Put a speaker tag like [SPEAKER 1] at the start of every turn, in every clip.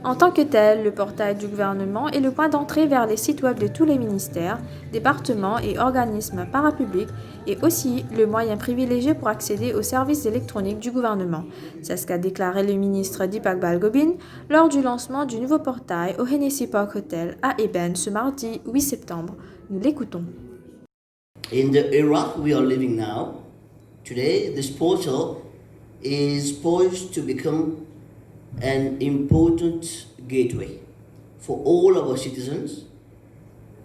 [SPEAKER 1] En tant que tel, le portail du gouvernement est le point d'entrée vers les sites web de tous les ministères, départements et organismes parapublics et aussi le moyen privilégié pour accéder aux services électroniques du gouvernement. C'est ce qu'a déclaré le ministre Deepak Balgobin lors du lancement du nouveau portail au Hennessy Park Hotel à Eben ce mardi 8 septembre. Nous l'écoutons.
[SPEAKER 2] In the era we are living now, today this portal is poised to become an important gateway for all our citizens,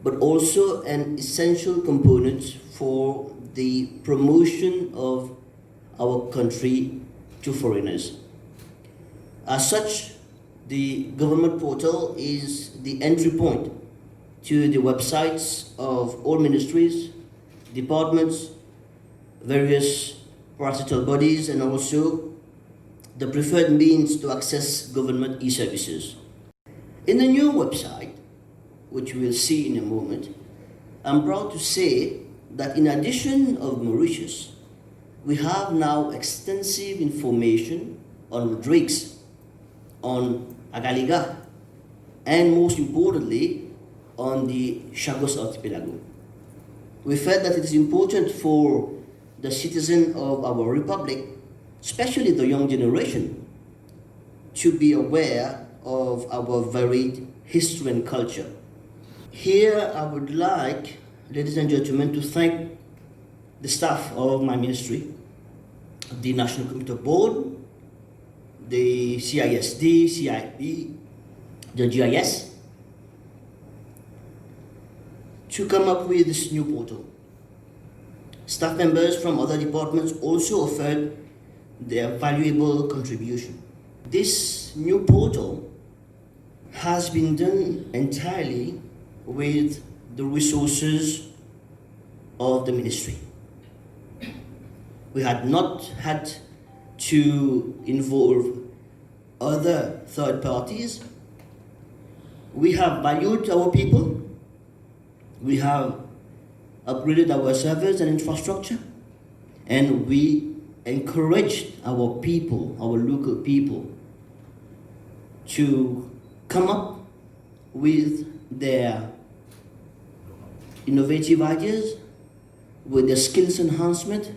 [SPEAKER 2] but also an essential component for the promotion of our country to foreigners. As such, the government portal is the entry point to the websites of all ministries, departments, various parastatal bodies, and also the preferred means to access government e-services. In the new website, which we'll see in a moment, I'm proud to say that in addition of Mauritius, we have now extensive information on Rodrigues, on Agaliga, and most importantly, on the Chagos Archipelago. We felt that it is important for the citizen of our republic, especially the young generation, to be aware of our varied history and culture. Here I would like, ladies and gentlemen, to thank the staff of my ministry, the National Computer Board, the CISD, CIP, the GIS, to come up with this new portal. Staff members from other departments also offered their valuable contribution. This new portal has been done entirely with the resources of the ministry. We had not had to involve other third parties. We have valued our people. We have upgraded our servers and infrastructure, and we encouraged our people, our local people, to come up with their innovative ideas, with their skills enhancement,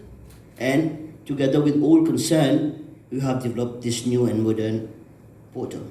[SPEAKER 2] and together with all concerned, we have developed this new and modern portal.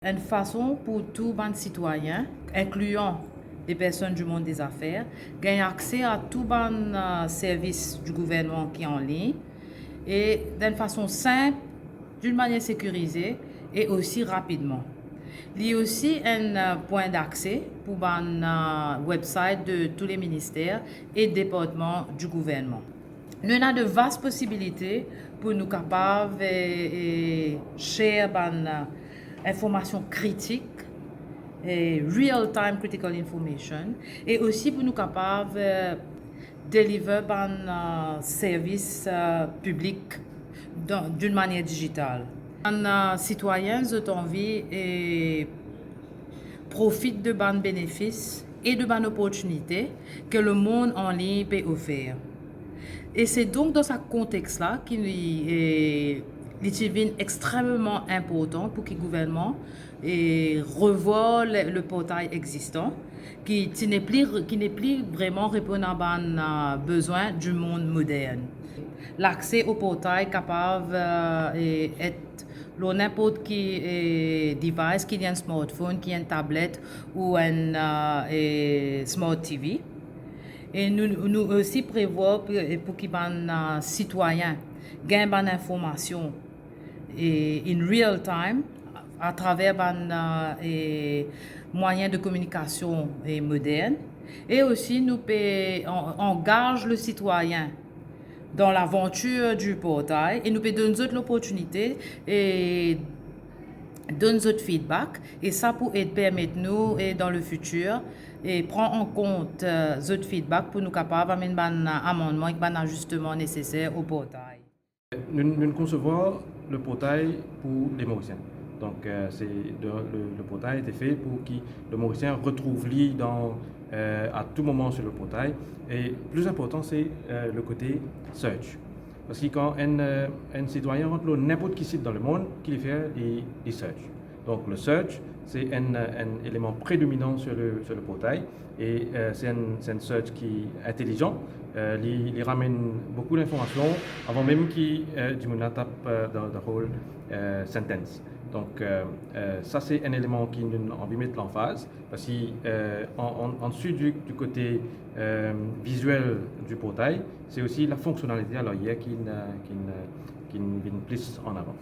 [SPEAKER 3] Une façon pour tout les citoyens, incluant des personnes du monde des affaires, gagner accès à tout les services du gouvernement qui est en ligne et d'une façon simple, d'une manière sécurisée et aussi rapidement. Il y a aussi un point d'accès pour le website de tous les ministères et départements du gouvernement. Nous avons de vastes possibilités pour nous capables de share information critique et real-time critical information et aussi pour nous capables de délivrer un service public d'une manière digitale. Les citoyens ont envie et profitent de bons bénéfices et de bonnes opportunités que le monde en ligne peut offrir. Et c'est donc dans ce contexte-là qu'il est extrêmement important pour que le gouvernement revoie le portail existant qui n'est plus vraiment répondre à un besoin du monde moderne. L'accès au portail capable être n'importe qui device, qui est un smartphone, qui est une tablette ou un smart TV. Et nous aussi prévoyons pour que les citoyens gagnent des informations in real time à travers des moyens de communication modernes. Et aussi, nous engage le citoyen dans l'aventure du portail et nous donner l'opportunité et donner notre feedback. Et ça pour permettre nous, et dans le futur, et prendre en compte notre feedback pour nous capables d'amener un amendement et un ajustement nécessaire au portail.
[SPEAKER 4] Nous concevons le portail pour les Mauriciens. Donc, le portail a été fait pour que le Mauricien retrouve l'île à tout moment sur le portail. Et plus important, c'est le côté search. Parce que quand un citoyen rentre n'importe quel site dans le monde, qu'il fait les search. Donc, le search, c'est un élément prédominant sur le portail. Et c'est un search qui est intelligent. Il ramène beaucoup d'informations avant même qu'il tape dans le rôle sentence. Donc, ça, c'est un élément qui nous a envie de mettre l'emphase, parce qu'en dessous du côté visuel du portail, c'est aussi la fonctionnalité qui vient plus en avant.